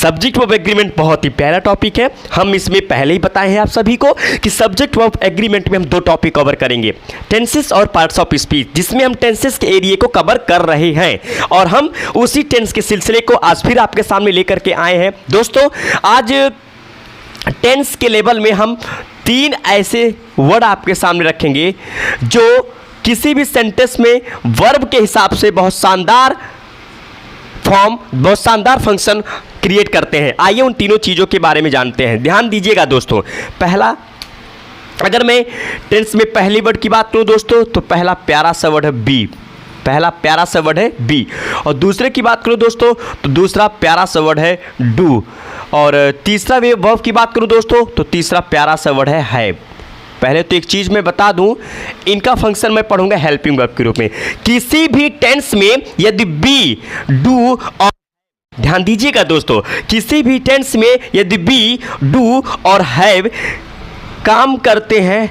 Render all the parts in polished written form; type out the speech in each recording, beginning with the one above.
Subject verb agreement बहुत ही प्यारा topic है। हम इसमें पहले ही बताए हैं आप सभी को कि सब्जेक्ट वर्ब एग्रीमेंट में हम दो टॉपिक कवर करेंगे, टेंसेस और पार्ट्स ऑफ स्पीच, जिसमें हम टेंसेस के एरिया को कवर कर रहे हैं और हम उसी टेंस के सिलसिले को आज फिर आपके सामने लेकर के आए हैं। दोस्तों आज टेंस के लेवल में हम 3 ऐसे वर्ड आपके सामने रखेंगे जो किसी भी सेंटेंस में वर्ब के हिसाब से बहुत शानदार फॉर्म, बहुत शानदार फंक्शन क्रिएट करते हैं। आइए उन तीनों चीज़ों के बारे में जानते हैं। ध्यान दीजिएगा दोस्तों। पहला, अगर मैं टेंस में पहली वर्ड की बात करूं दोस्तों तो पहला प्यारा सा वर्ड है बी, पहला प्यारा सा वर्ड है बी। और दूसरे की बात करूं दोस्तों तो दूसरा प्यारा सा वर्ड है डू। और तीसरा वर्ब की बात करूं दोस्तों तो तीसरा प्यारा सा वर्ड है हैव। पहले तो एक चीज़ मैं बता दूं, इनका फंक्शन मैं पढ़ूंगा हेल्पिंग वर्ब के रूप में। किसी भी टेंस में यदि बी, डू और, ध्यान दीजिएगा दोस्तों, किसी भी टेंस में यदि बी, डू और हैव काम करते हैं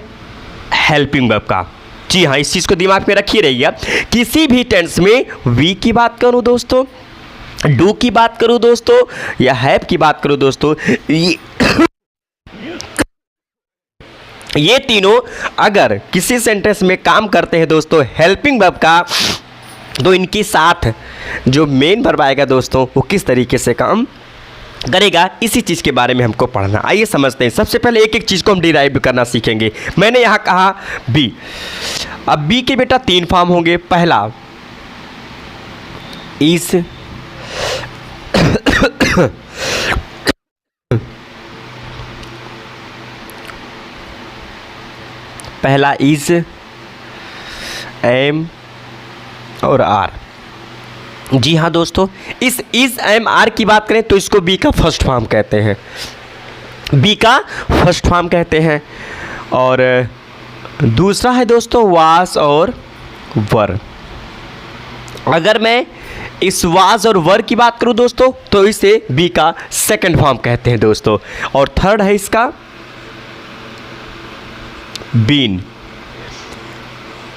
हेल्पिंग वर्ब का। जी हाँ, इस चीज़ को दिमाग में रखिए रहिएगा। किसी भी टेंस में वी की बात करूं दोस्तों, डू की बात करूं दोस्तों या हैव की बात करूं दोस्तों, ये तीनों अगर किसी सेंटेंस में काम करते हैं दोस्तों हेल्पिंग वर्ब का, तो इनके साथ जो मेन वर्ब आएगा दोस्तों वो किस तरीके से काम करेगा, इसी चीज़ के बारे में हमको पढ़ना। आइए समझते हैं। सबसे पहले एक एक चीज़ को हम डिराइव करना सीखेंगे। मैंने यहाँ कहा बी। अब बी के बेटा 3 फॉर्म होंगे। पहला इस, पहला इज, एम और आर। जी हाँ दोस्तों, इस इज, एम, आर की बात करें तो इसको बी का फर्स्ट फॉर्म कहते हैं, बी का फर्स्ट फॉर्म कहते हैं। और दूसरा है दोस्तों वाज और वर। अगर मैं इस वाज और वर की बात करूं दोस्तों तो इसे बी का सेकंड फॉर्म कहते हैं दोस्तों। और थर्ड है इसका बीन।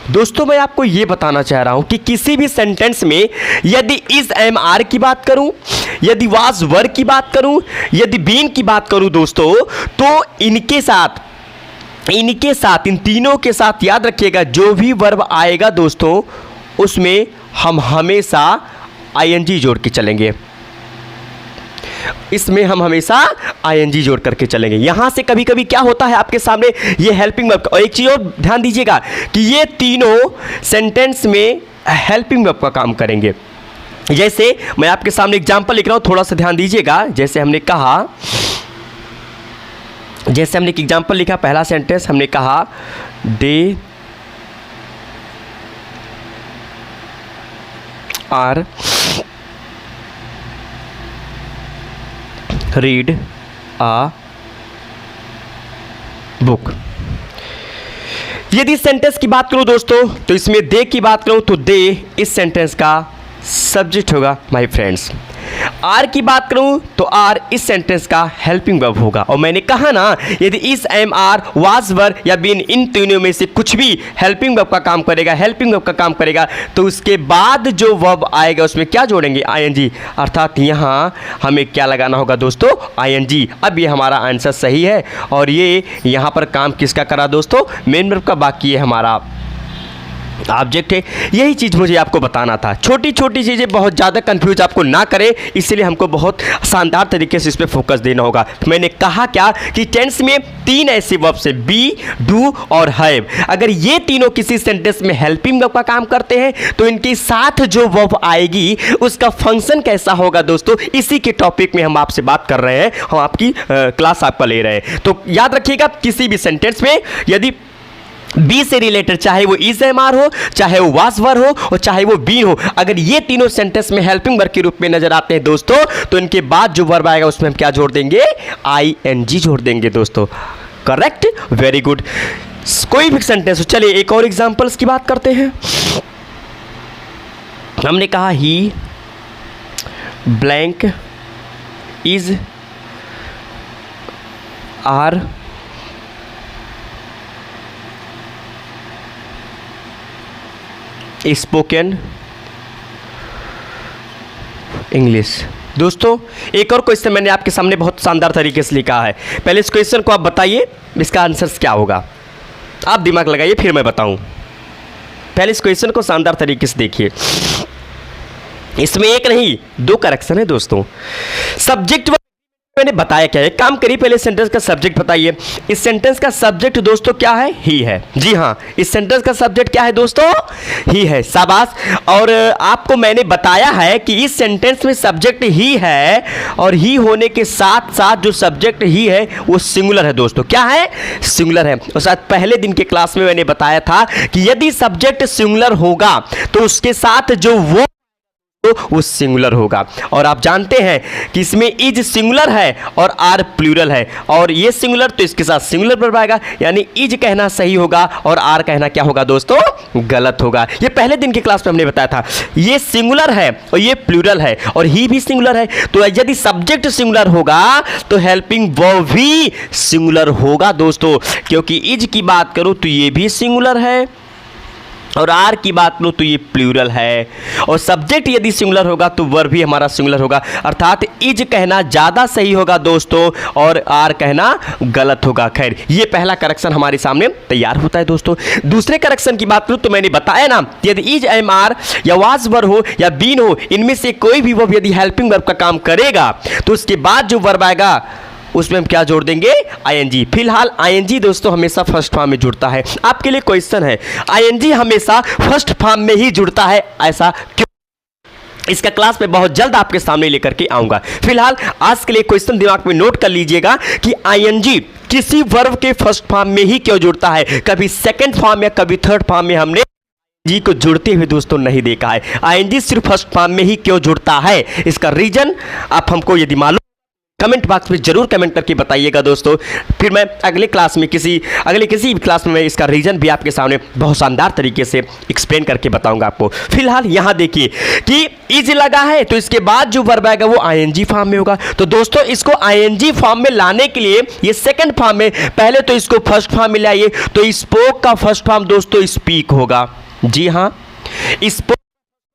दोस्तों मैं आपको ये बताना चाह रहा हूं कि किसी भी सेंटेंस में यदि इज, एम, आर की बात करूं, यदि वाज, वर की बात करूं, यदि बीन की बात करूं दोस्तों, तो इनके साथ इन तीनों के साथ याद रखिएगा जो भी वर्ब आएगा दोस्तों उसमें हम हमेशा आईएनजी जोड़ के चलेंगे, इसमें हम हमेशा आईएनजी जोड़ करके चलेंगे। यहां से कभी कभी क्या होता है आपके सामने ये हेल्पिंग वर्ब। और एक चीज और ध्यान दीजिएगा कि ये तीनों सेंटेंस में हेल्पिंग वर्ब का काम करेंगे। जैसे मैं आपके सामने एग्जांपल लिख रहा हूं, थोड़ा सा ध्यान दीजिएगा। जैसे हमने एक एग्जांपल लिखा, पहला सेंटेंस हमने कहा they are read a book. यदि सेंटेंस की बात करूं दोस्तों तो इसमें दे की बात करूं तो दे इस सेंटेंस का सब्जेक्ट होगा माय फ्रेंड्स। आर की बात करूं तो आर इस सेंटेंस का हेल्पिंग वर्ब होगा। और मैंने कहा ना यदि इस, एम, आर, वाज, वर या बीन इन तीनों में से कुछ भी हेल्पिंग वर्ब का काम करेगा, तो उसके बाद जो वर्ब आएगा उसमें क्या जोड़ेंगे, आईएनजी। अर्थात यहाँ हमें क्या लगाना होगा दोस्तों, आईएनजी। अब ये हमारा आंसर सही है और ये यहाँ पर काम किसका करा दोस्तों, मेन वर्ब का। बाकी ये हमारा ऑब्जेक्ट है। यही चीज़ मुझे आपको बताना था। छोटी छोटी चीज़ें बहुत ज़्यादा कंफ्यूज आपको ना करें, इसलिए हमको बहुत शानदार तरीके से इस पर फोकस देना होगा। मैंने कहा क्या कि टेंस में 3 ऐसे वर्ब्स हैं, बी, डू और हैव। अगर ये तीनों किसी सेंटेंस में हेल्पिंग वर्ब का काम करते हैं तो इनके साथ जो वर्ब आएगी उसका फंक्शन कैसा होगा दोस्तों, इसी के टॉपिक में हम आपसे बात कर रहे हैं, हम आपकी क्लास आपका ले रहे हैं। तो याद रखिएगा किसी भी सेंटेंस में यदि बी से रिलेटेड, चाहे वो इज, एम, आर हो, चाहे वो वाज, वर हो और चाहे वो बी हो, अगर ये तीनों सेंटेंस में हेल्पिंग वर्ब के रूप में नजर आते हैं दोस्तों तो इनके बाद जो वर्ब आएगा उसमें हम क्या जोड़ देंगे, आईएनजी जोड़ देंगे दोस्तों। Correct, very good. कोई भी सेंटेंस हो। चलिए एक और एग्जांपल्स की बात करते हैं। हमने कहा he blank is are spoken English. दोस्तों एक और क्वेश्चन मैंने आपके सामने बहुत शानदार तरीके से लिखा है। पहले इस क्वेश्चन को आप बताइए इसका आंसर क्या होगा, आप दिमाग लगाइए फिर मैं बताऊं। पहले इस क्वेश्चन को शानदार तरीके से देखिए, इसमें एक नहीं दो करेक्शन है दोस्तों। सब्जेक्ट मैंने बताया क्या है, एक काम करिए पहले सेंटेंस का सब्जेक्ट बताइए। इस सेंटेंस का सब्जेक्ट दोस्तों क्या है, ही है। जी हाँ, इस सेंटेंस का सब्जेक्ट क्या है दोस्तों, ही है। शाबाश। और आपको मैंने बताया है कि इस सेंटेंस में सब्जेक्ट ही है और ही होने के साथ साथ जो सब्जेक्ट ही है वो सिंगुलर है दोस्तों। क्या है, सिंगुलर है। और शायद पहले दिन के क्लास में मैंने बताया था कि यदि सब्जेक्ट सिंगुलर होगा तो उसके साथ जो वो सिंगुलर होगा। और आप जानते हैं कि इसमें इज सिंगुलर है और आर प्लूरल है, और ये सिंगुलर तो इसके साथ सिंगुलर बन पाएगा, यानी इज कहना सही होगा और आर कहना क्या होगा दोस्तों, गलत होगा। ये पहले दिन की क्लास में हमने बताया था। ये सिंगुलर है और ये प्लूरल है और ही भी सिंगुलर है, तो यदि सब्जेक्ट सिंगुलर होगा तो हेल्पिंग वर्ब भी सिंगुलर होगा दोस्तों। क्योंकि इज की बात करूं तो ये भी सिंगुलर है और आर की बात करूं तो ये प्लूरल है, और सब्जेक्ट यदि सिंगुलर होगा तो वर्ब भी हमारा सिंगुलर होगा, अर्थात इज कहना ज़्यादा सही होगा दोस्तों और आर कहना गलत होगा। खैर, ये पहला करेक्शन हमारे सामने तैयार होता है दोस्तों। दूसरे करेक्शन की बात करूं तो मैंने बताया ना, यदि इज एम आर या वाज वर्ब हो या बीन हो, इनमें से कोई भी वर्ब यदि हेल्पिंग वर्ब का काम करेगा तो उसके बाद जो वर्ब आएगा उसमें हम क्या जोड़ देंगे, आईएनजी। फिलहाल आईएनजी दोस्तों हमेशा फर्स्ट फॉर्म में जुड़ता है। आपके लिए क्वेश्चन है, आईएनजी हमेशा फर्स्ट फॉर्म में ही जुड़ता है, ऐसा क्यों? इसका क्लास में बहुत जल्द आपके सामने लेकर के आऊंगा। फिलहाल आज के लिए क्वेश्चन दिमाग में नोट कर लीजिएगा कि आईएनजी किसी वर्ब के फर्स्ट फॉर्म में ही क्यों जुड़ता है। कभी सेकेंड फॉर्म या कभी थर्ड फॉर्म में हमने जी को जुड़ते हुए दोस्तों नहीं देखा है। आईएनजी सिर्फ फर्स्ट फॉर्म में ही क्यों जुड़ता है, इसका रीजन आप हमको यदि मालूम कमेंट बॉक्स में जरूर कमेंट करके बताइएगा दोस्तों। फिर मैं अगले क्लास में किसी क्लास में मैं इसका रीजन भी आपके सामने बहुत शानदार तरीके से एक्सप्लेन करके बताऊंगा आपको। फिलहाल यहाँ देखिए कि इज लगा है तो इसके बाद जो वर्ब आएगा वो आईएनजी फॉर्म में होगा। तो दोस्तों इसको आईएनजी फॉर्म में लाने के लिए ये सेकंड फॉर्म में, पहले तो इसको फर्स्ट फॉर्म में लाइए, तो स्पोक का फर्स्ट फॉर्म दोस्तों स्पीक होगा। जी हाँ, स्पोक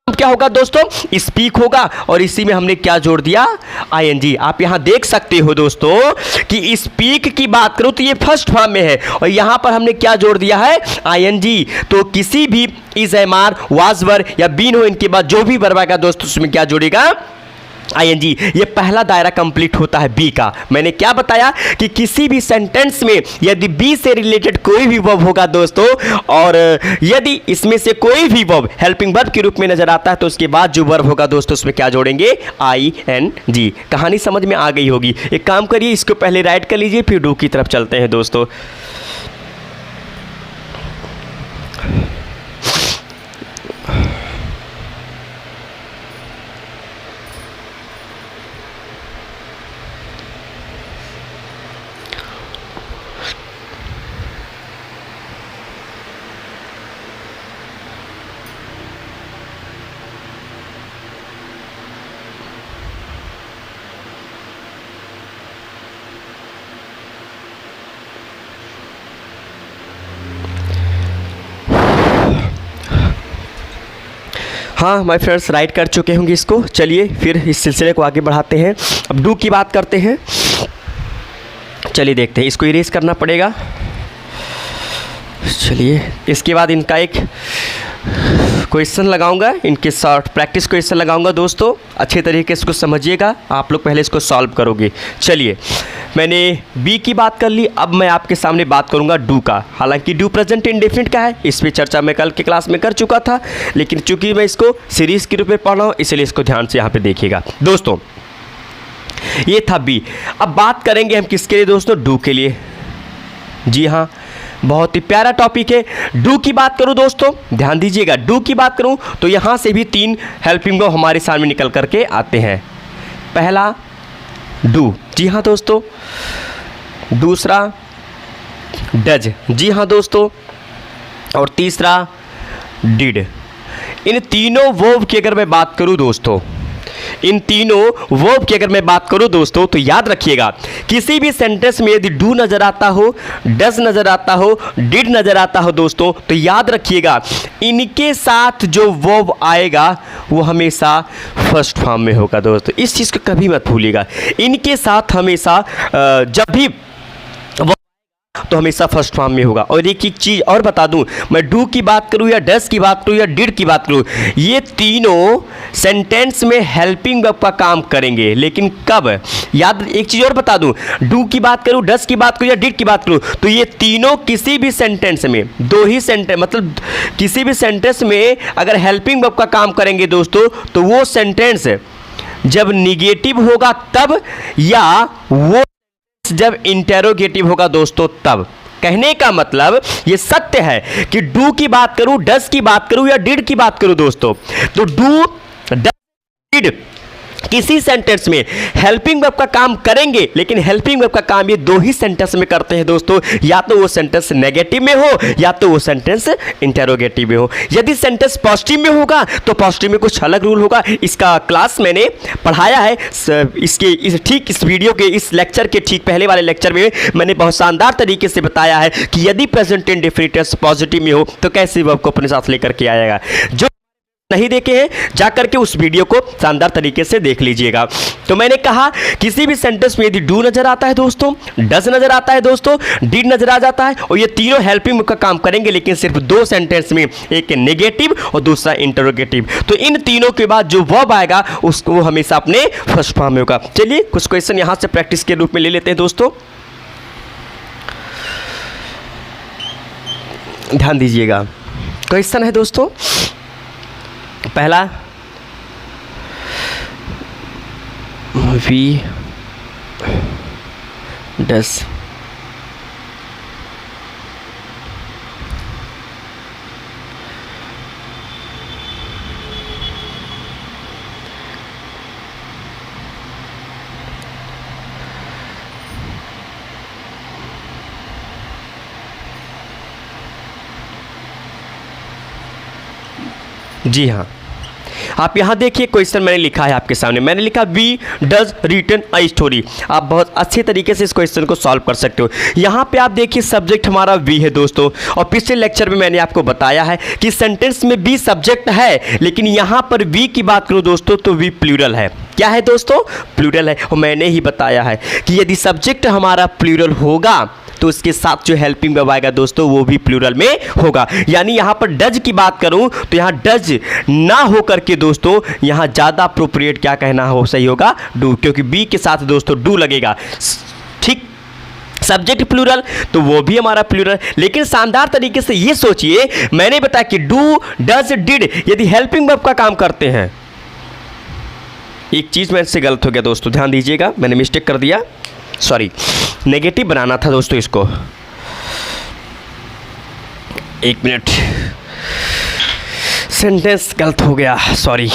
क्या होगा दोस्तों, स्पीक होगा, और इसी में हमने क्या जोड़ दिया, आईएनजी। आप यहां देख सकते हो दोस्तों कि स्पीक की बात करूं तो ये फर्स्ट फॉर्म में है और यहां पर हमने क्या जोड़ दिया है, आईएनजी। तो किसी भी is am are was verb या बीन हो, इनके बाद जो भी वर्ब आएगा दोस्तों उसमें क्या जोड़ेगा, आईएनजी। ये पहला दायरा कंप्लीट होता है बी का। मैंने क्या बताया कि किसी भी सेंटेंस में यदि बी से रिलेटेड कोई भी वर्ब होगा दोस्तों, और यदि इसमें से कोई भी वर्ब हेल्पिंग वर्ब के रूप में नजर आता है तो उसके बाद जो वर्ब होगा दोस्तों उसमें क्या जोड़ेंगे, आईएनजी। कहानी समझ में आ गई होगी। एक काम करिए, इसको पहले राइट कर लीजिए फिर डू की तरफ चलते हैं दोस्तों। हाँ माय फ्रेंड्स, राइट कर चुके होंगे इसको। चलिए फिर इस सिलसिले को आगे बढ़ाते हैं। अब डू की बात करते हैं। चलिए देखते हैं, इसको इरेज करना पड़ेगा। चलिए इसके बाद इनका एक क्वेश्चन लगाऊंगा, इनके शॉर्ट प्रैक्टिस क्वेश्चन लगाऊंगा दोस्तों। अच्छे तरीके से इसको समझिएगा, आप लोग पहले इसको सॉल्व करोगे। चलिए मैंने बी की बात कर ली, अब मैं आपके सामने बात करूंगा डू का। हालांकि डू प्रेजेंट इंडेफिनिट का है, इस पर चर्चा मैं कल के क्लास में कर चुका था, लेकिन चूंकि मैं इसको सीरीज़ के रूप में पढ़ रहा हूँ इसलिए इसको ध्यान से यहाँ पे देखिएगा दोस्तों। ये था बी। अब बात करेंगे हम किसके लिए दोस्तों, डू के लिए। जी हाँ, बहुत ही प्यारा टॉपिक है। डू की बात करूं दोस्तों, ध्यान दीजिएगा, डू की बात करूं तो यहां से भी 3 हेल्पिंग वर्ब हमारे सामने निकल करके आते हैं। पहला डू, जी हाँ दोस्तों। दूसरा डज, जी हाँ दोस्तों। और तीसरा डिड। इन तीनों वर्ब की अगर मैं बात करूं दोस्तों, इन तीनों वर्ब की अगर मैं बात करूं दोस्तों तो याद रखिएगा, किसी भी सेंटेंस में यदि डू नजर आता हो, डज नजर आता हो, डिड नजर आता हो दोस्तों, तो याद रखिएगा इनके साथ जो वर्ब आएगा वो हमेशा फर्स्ट फॉर्म में होगा दोस्तों। इस चीज़ को कभी मत भूलिएगा, इनके साथ हमेशा जब भी तो हमेशा फर्स्ट फॉर्म में होगा। और एक चीज़ और बता दूं, मैं डू की बात करूं या डस की बात करूं या डिड की बात करूं, ये तीनों सेंटेंस में हेल्पिंग वर्ब का काम करेंगे, लेकिन कब? याद, एक चीज़ और बता दूं, डू की बात करूं, डस की बात करूं या डिड की बात करूं, तो ये तीनों किसी भी सेंटेंस में, दो ही सेंटेंस मतलब किसी भी सेंटेंस में अगर हेल्पिंग वर्ब का काम करेंगे दोस्तों, तो वो सेंटेंस जब निगेटिव होगा तब, या वो जब इंटेरोगेटिव होगा दोस्तों तब। कहने का मतलब ये सत्य है कि डू की बात करूं, डस की बात करूं या डिड की बात करूं दोस्तों, तो डू, डस, डिड किसी सेंटेंस में हेल्पिंग वर्ब का काम करेंगे, लेकिन हेल्पिंग वर्ब का काम ये दो ही सेंटेंस में करते हैं दोस्तों, या तो वो सेंटेंस नेगेटिव में हो या तो वो सेंटेंस इंटेरोगेटिव में हो। यदि सेंटेंस पॉजिटिव में होगा तो पॉजिटिव में कुछ अलग रूल होगा। इसका क्लास मैंने पढ़ाया है, इस वीडियो के इस लेक्चर के ठीक पहले वाले लेक्चर में मैंने बहुत शानदार तरीके से बताया है कि यदि प्रेजेंट इंडेफिनिट टेंस पॉजिटिव में हो तो कैसे वर्ब को अपने साथ लेकर के आएगा। जो नहीं देखे हैं जाकर के उस वीडियो को शानदार तरीके से देख लीजिएगा। तो मैंने कहा किसी भी सेंटेंस में यदि डू नजर आता है दोस्तों, डज नजर आता है दोस्तों, डिड नजर आ जाता है, और ये तीनों हेल्पिंग का काम करेंगे, लेकिन सिर्फ दो सेंटेंस में, एक नेगेटिव और दूसरा इंटरोगेटिव। तो इन तीनों के बाद जो वर्ब आएगा उसको हमेशा अपने फर्स्ट फॉर्म में होगा। चलिए कुछ क्वेश्चन यहां से प्रैक्टिस के रूप में ले लेते हैं दोस्तों, ध्यान दीजिएगा। क्वेश्चन है दोस्तों पहला, वी डस जी हाँ, आप यहाँ देखिए क्वेश्चन मैंने लिखा है आपके सामने, मैंने लिखा we does written a story. आप बहुत अच्छे तरीके से इस क्वेश्चन को सॉल्व कर सकते हो। यहाँ पे आप देखिए सब्जेक्ट हमारा वी है दोस्तों, और पिछले लेक्चर में मैंने आपको बताया है कि सेंटेंस में वी सब्जेक्ट है, लेकिन यहाँ पर वी की बात करूँ दोस्तों तो वी प्लूरल है। क्या है दोस्तों? प्लूरल है। और मैंने ही बताया है कि यदि सब्जेक्ट हमारा प्लूरल होगा तो उसके साथ जो हेल्पिंग वर्ब आएगा दोस्तों वो भी प्लूरल में होगा। यानी यहाँ पर डज की बात करूँ तो यहाँ डज ना हो करके दोस्तों यहाँ ज़्यादा अप्रोप्रिएट क्या कहना हो, सही होगा डू, क्योंकि बी के साथ दोस्तों डू लगेगा। ठीक, सब्जेक्ट प्लूरल तो वो भी हमारा प्लूरल। लेकिन शानदार तरीके से ये सोचिए, मैंने बताया कि डू, डज, डिड यदि हेल्पिंग वर्ब का काम करते हैं। एक चीज़ मेरे से गलत हो गया दोस्तों, ध्यान दीजिएगा, मैंने मिस्टेक कर दिया, सॉरी, नेगेटिव बनाना था दोस्तों इसको। एक मिनट, सेंटेंस गलत हो गया, सॉरी।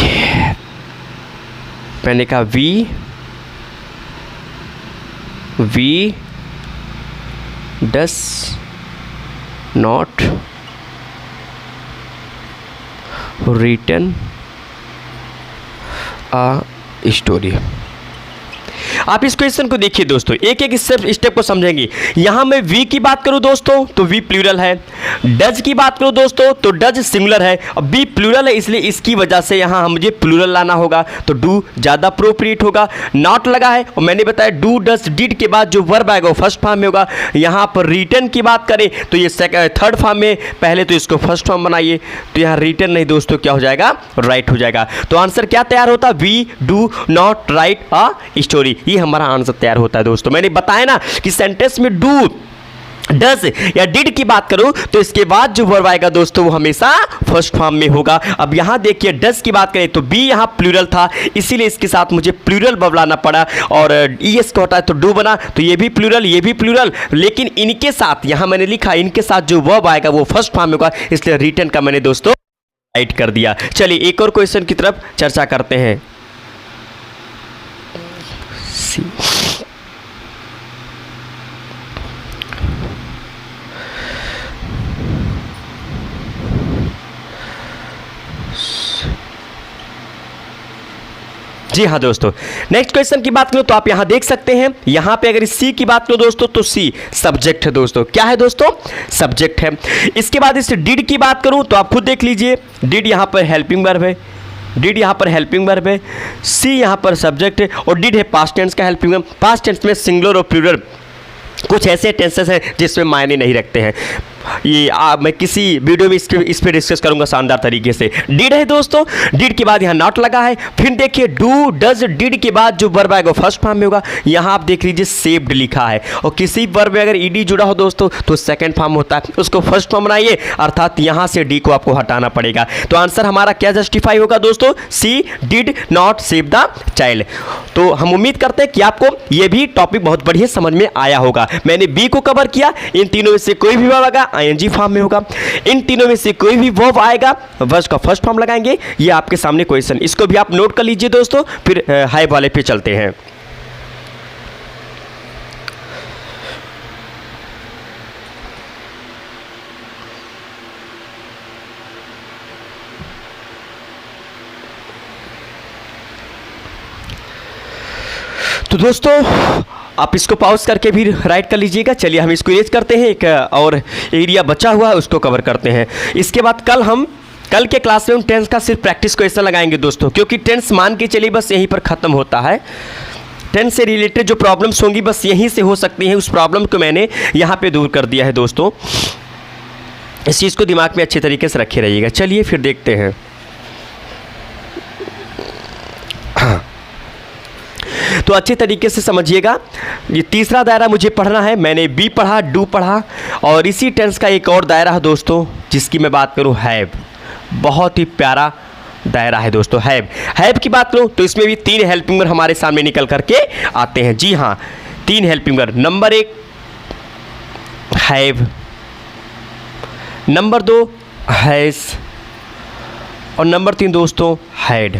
मैंने कहा we does not written a story. आप इस क्वेश्चन को देखिए दोस्तों, एक एक स्टेप को समझेंगे। यहां मैं वी की बात करूं दोस्तों तो वी प्लूरल है, डज की बात करूं दोस्तों तो डज सिंगुलर है, और बी प्लूरल है, इसलिए इसकी वजह से यहां मुझे प्लूरल लाना होगा, तो डू ज़्यादा अप्रोप्रिएट होगा। नॉट लगा है, और मैंने बताया डू, डज, डिड के बाद जो वर्ब आएगा वो फर्स्ट फॉर्म में होगा। यहां पर रिटन की बात करें तो ये थर्ड फॉर्म में, पहले तो इसको फर्स्ट फॉर्म बनाइए, तो यहाँ रिटन नहीं दोस्तों क्या हो जाएगा, राइट हो जाएगा। तो आंसर क्या तैयार होता है? We do not write a story, ये हमारा आंसर तैयार होता है दोस्तों। मैंने बताया ना कि सेंटेंस में डू, डज या डिड की बात करूं तो इसके बाद जो वर्ब आएगा दोस्तों वो हमेशा फर्स्ट फॉर्म में होगा। अब यहां देखिए डज की बात करें तो बी यहां प्लूरल था, इसीलिए इसके साथ मुझे प्लूरल वर्ब लाना पड़ा, और ईएस को हटा तो डू बना, तो ये भी प्लूरल, ये भी प्लूरल, लेकिन इनके साथ यहां मैंने लिखा इनके साथ जो वर्ब आएगा वो फर्स्ट फॉर्म में होगा, इसलिए रिटन का मैंने दोस्तों राइट कर दिया। चलिए एक और क्वेश्चन की तरफ चर्चा करते हैं। जी हाँ दोस्तों, नेक्स्ट क्वेश्चन की बात करूँ तो आप यहाँ देख सकते हैं, यहाँ पे अगर सी की बात करूँ दोस्तों तो सी सब्जेक्ट है दोस्तों। क्या है दोस्तों? सब्जेक्ट है। इसके बाद इस डिड की बात करूँ तो आप खुद देख लीजिए, डिड यहाँ पर हेल्पिंग वर्ब है, डिड यहाँ पर हेल्पिंग वर्ब है, सी यहाँ पर सब्जेक्ट है और डिड है पास्ट टेंस का हेल्पिंग वर्ब। पास्ट टेंस में सिंगुलर और प्लूरल कुछ ऐसे टेंसेस हैं जिसमें मायने नहीं रखते हैं। ये मैं किसी वीडियो में इस पे डिस्कस करूंगा शानदार तरीके से। डिड है दोस्तों, डिड के बाद यहाँ नॉट लगा है। फिर देखिए डू डज डिड के बाद जो वर्ब आएगा फर्स्ट फॉर्म में होगा। यहाँ आप देख लीजिए सेव्ड लिखा है, और किसी वर्ब में अगर ईडी जुड़ा हो दोस्तों तो सेकंड फॉर्म होता है, उसको फर्स्ट फॉर्म बनाइए, अर्थात यहाँ से डी को आपको हटाना पड़ेगा। तो आंसर हमारा क्या जस्टिफाई होगा दोस्तों? See, did not save the child. तो हम उम्मीद करते हैं कि आपको ये भी टॉपिक बहुत बढ़िया समझ में आया होगा। मैंने बी को कवर किया, इन तीनों में से कोई भी वर्ब आएगा आईएनजी फॉर्म में होगा, इन तीनों में से कोई भी वर्ब आएगा वर्ब का फर्स्ट फॉर्म लगाएंगे। ये आपके सामने क्वेश्चन, इसको भी आप नोट कर लीजिए दोस्तों। फिर हाई वाले पे चलते हैं। तो दोस्तों आप इसको पॉज करके भी राइट कर लीजिएगा। चलिए हम इसको इरेज करते हैं, एक और एरिया बचा हुआ है उसको कवर करते हैं। इसके बाद कल के क्लास में हम टेंस का सिर्फ प्रैक्टिस क्वेश्चन लगाएंगे दोस्तों, क्योंकि टेंस मान के चलिए बस यहीं पर ख़त्म होता है। टेंस से रिलेटेड जो प्रॉब्लम्स होंगी बस यहीं से हो सकती हैं, उस प्रॉब्लम को मैंने यहाँ पे दूर कर दिया है दोस्तों। इस चीज़ को दिमाग में अच्छे तरीके से रखे रहिएगा। चलिए फिर देखते हैं। तो अच्छे तरीके से समझिएगा, ये तीसरा दायरा मुझे पढ़ना है। मैंने बी पढ़ा, डू पढ़ा, और इसी टेंस का एक और दायरा है दोस्तों जिसकी मैं बात करूं हैव। बहुत ही प्यारा दायरा है दोस्तों हैव। हैव की बात करूं तो इसमें भी 3 हेल्पिंग वर्ब हमारे सामने निकल करके आते हैं। जी हाँ, 3 helping verb. Number 1 have, number 2 has, और नंबर 3 दोस्तों हैड।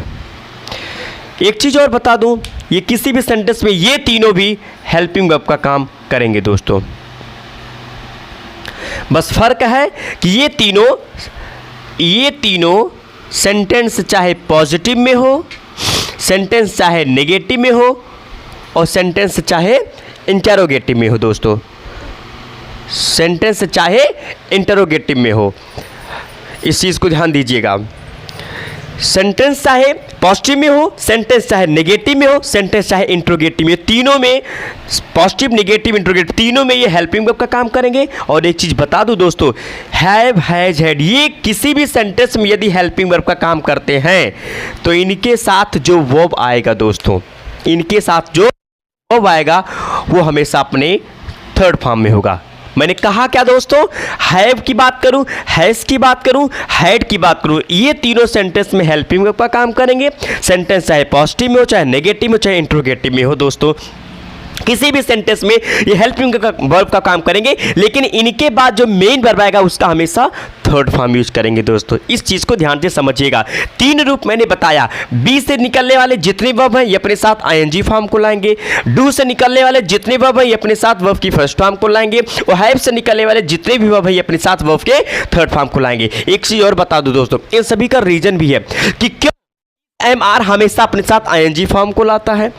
एक चीज़ और बता दूं, ये किसी भी सेंटेंस में ये तीनों भी हेल्पिंग वर्ब का काम करेंगे दोस्तों। बस फर्क है कि ये तीनों सेंटेंस चाहे पॉजिटिव में हो, सेंटेंस चाहे नेगेटिव में हो, और सेंटेंस चाहे इंटरोगेटिव में हो दोस्तों। सेंटेंस चाहे इंटरोगेटिव में हो, इस चीज़ को ध्यान दीजिएगा। सेंटेंस चाहे पॉजिटिव में हो, सेंटेंस चाहे नेगेटिव में हो, सेंटेंस चाहे इंट्रोगेटिव में, तीनों में पॉजिटिव, नेगेटिव, इंट्रोगेटिव तीनों में ये हेल्पिंग वर्ब का काम करेंगे। और एक चीज़ बता दूं दोस्तों, हैव, हैज, हैड, ये किसी भी सेंटेंस में यदि हेल्पिंग वर्ब का काम करते हैं तो इनके साथ जो वर्ब आएगा दोस्तों, इनके साथ जो वर्ब आएगा वो हमेशा अपने थर्ड फॉर्म में होगा। मैंने कहा क्या दोस्तों, हैव की बात करूं, हैज़ की बात करूं, हैड की बात करूं, ये तीनों सेंटेंस में हेल्पिंग वर्ब का काम करेंगे। सेंटेंस चाहे पॉजिटिव में हो, चाहे नेगेटिव में हो, चाहे इंट्रोगेटिव में हो दोस्तों, किसी भी सेंटेंस में ये हेल्पिंग वर्ब का काम करेंगे। लेकिन इनके बाद जो मेन वर्ब आएगा उसका हमेशा थर्ड फॉर्म यूज करेंगे दोस्तों। इस चीज़ को ध्यान से समझिएगा। 3 रूप मैंने बताया। बी से निकलने वाले जितने वर्ब हैं ये अपने साथ आईएनजी फॉर्म को लाएंगे। डू से निकलने वाले जितने वर्ब हैं ये अपने साथ वर्ब की फर्स्ट फॉर्म को लाएंगे। और हैव से निकलने वाले जितने भी वर्ब हैं ये अपने साथ वर्ब के थर्ड फॉर्म को लाएंगे। एक चीज़ और बता दूं दोस्तों, इन सभी का रीजन भी है कि क्यों एम आर हमेशा अपने साथ आईएनजी फॉर्म को लाता है,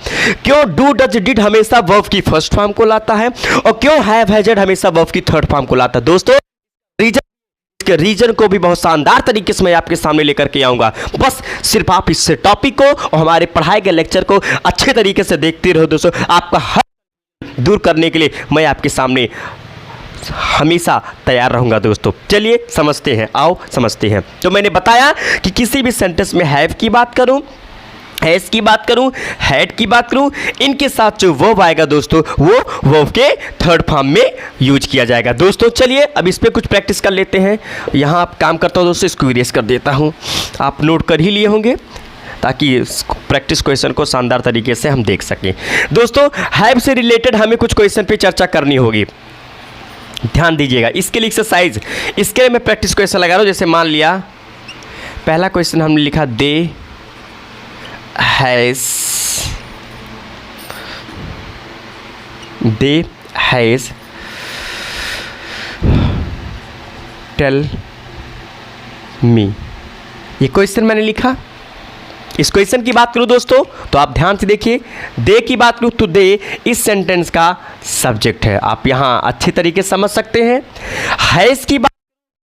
क्यों डू डज डिड हमेशा वर्ब की फर्स्ट फॉर्म को लाता है, और क्यों हैव हैज हमेशा वर्ब की थर्ड फॉर्म को लाता है दोस्तों। रीजन को भी बहुत शानदार तरीके से मैं आपके सामने लेकर के आऊंगा। बस सिर्फ आप इस टॉपिक को और हमारे पढ़ाए गए लेक्चर को अच्छे तरीके से देखते रहो दोस्तों। आपका हर दूर करने के लिए मैं आपके सामने हमेशा तैयार रहूंगा दोस्तों। चलिए समझते हैं, आओ समझते हैं। तो मैंने बताया कि किसी भी सेंटेंस में हैव की बात करूं, हैज़ की बात करूं, हैड की बात करूं, इनके साथ जो वर्ब आएगा दोस्तों वो वर्ब के थर्ड फॉर्म में यूज किया जाएगा दोस्तों। चलिए अब इस पर कुछ प्रैक्टिस कर लेते हैं। यहाँ आप काम करता हूँ दोस्तों, इसको इरेज कर देता हूँ। आप नोट कर ही लिए होंगे ताकि प्रैक्टिस क्वेश्चन को शानदार तरीके से हम देख सकें। दोस्तों हैव से रिलेटेड हमें कुछ क्वेश्चन पे चर्चा करनी होगी, ध्यान दीजिएगा। इसके लिए एक्सरसाइज, इसके लिए मैं प्रैक्टिस क्वेश्चन लगा रहा हूँ। जैसे मान लिया पहला क्वेश्चन हमने लिखा दे हैज़ टेल मी, ये क्वेश्चन मैंने लिखा। इस क्वेश्चन की बात करूं दोस्तों तो आप ध्यान से देखिए, दे की बात करूं तो दे इस सेंटेंस का सब्जेक्ट है, आप यहां अच्छी तरीके से समझ सकते हैं। हैज की बात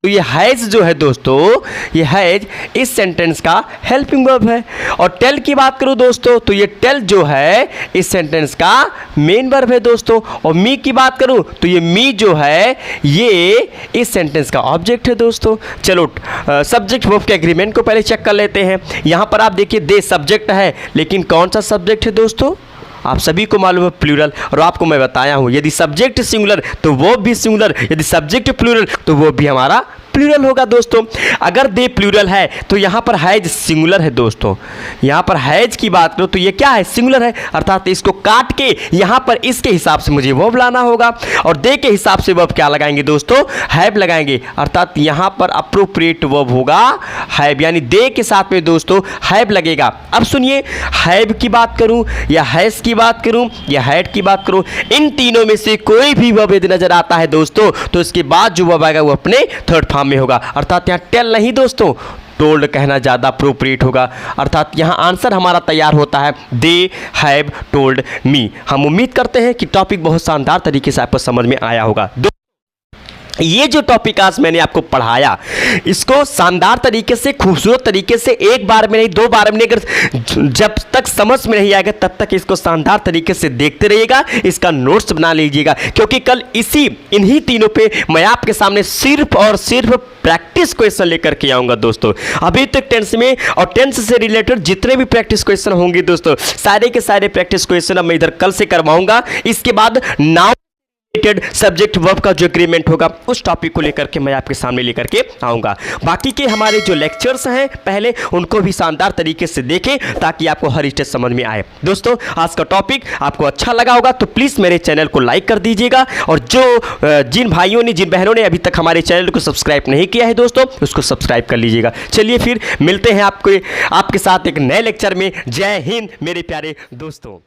तो ये हैज जो है दोस्तों, ये हैज इस सेंटेंस का हेल्पिंग वर्ब है। और टेल की बात करूं दोस्तों तो ये टेल जो है इस सेंटेंस का मेन वर्ब है दोस्तों। और मी की बात करूं तो ये मी जो है ये इस सेंटेंस का ऑब्जेक्ट है दोस्तों। चलो सब्जेक्ट वर्ब के एग्रीमेंट को पहले चेक कर लेते हैं। यहां पर आप देखिए दे सब्जेक्ट है, लेकिन कौन सा सब्जेक्ट है दोस्तों? आप सभी को मालूम है प्लूरल, और आपको मैं बताया हूं यदि सब्जेक्ट सिंगुलर तो वो भी सिंगुलर, यदि सब्जेक्ट प्लूरल तो वो भी हमारा प्लूरल होगा दोस्तों। अगर दे प्लूरल है तो यहाँ पर हैज सिंगुलर है दोस्तों। यहाँ पर हैज की बात करो तो ये क्या है? सिंगुलर है, अर्थात इसको काट के यहाँ पर इसके हिसाब से मुझे वर्ब लाना होगा। और दे के हिसाब से वर्ब क्या लगाएंगे दोस्तों? हैव लगाएंगे, अर्थात यहाँ पर अप्रोप्रिएट वर्ब होगा हैव, यानी दे के साथ में दोस्तों हैव लगेगा। अब सुनिए, हैव की बात करूँ या हैज की बात करूँ या हैड की बात करूँ, इन तीनों में से कोई भी वर्ब यदि नजर आता है दोस्तों तो इसके बाद जो वर्ब आएगा वो अपने थर्ड फॉर्म में होगा, अर्थात यहाँ टेल नहीं दोस्तों, टोल्ड कहना ज़्यादा अप्रोप्रिएट होगा। अर्थात यहाँ आंसर हमारा तैयार होता है दे हैव टोल्ड मी। हम उम्मीद करते हैं कि टॉपिक बहुत शानदार तरीके से आपको समझ में आया होगा। ये जो टॉपिक आज मैंने आपको पढ़ाया इसको शानदार तरीके से, खूबसूरत तरीके से, एक बार में नहीं दो बार में नहीं, अगर जब तक समझ में नहीं आएगा तब तक इसको शानदार तरीके से देखते रहिएगा, इसका नोट्स बना लीजिएगा, क्योंकि कल इन्हीं तीनों पे मैं आपके सामने सिर्फ और सिर्फ प्रैक्टिस क्वेश्चन लेकर के आऊंगा दोस्तों। अभी तक टेंस में और टेंस से रिलेटेड जितने भी प्रैक्टिस क्वेश्चन होंगे दोस्तों, सारे के सारे प्रैक्टिस क्वेश्चन अब मैं इधर कल से करवाऊंगा। इसके बाद नाउ सब्जेक्ट वर्ब का जो एग्रीमेंट होगा उस टॉपिक को लेकर के मैं आपके सामने लेकर के आऊंगा। बाकी के हमारे जो लेक्चर्स हैं पहले उनको भी शानदार तरीके से देखें ताकि आपको हर स्टेज समझ में आए। दोस्तों आज का टॉपिक आपको अच्छा लगा होगा तो प्लीज़ मेरे चैनल को लाइक कर दीजिएगा, और जो जिन भाइयों ने जिन बहनों ने अभी तक हमारे चैनल को सब्सक्राइब नहीं किया है दोस्तों उसको सब्सक्राइब कर लीजिएगा। चलिए फिर मिलते हैं आपके साथ एक नए लेक्चर में। जय हिंद मेरे प्यारे दोस्तों।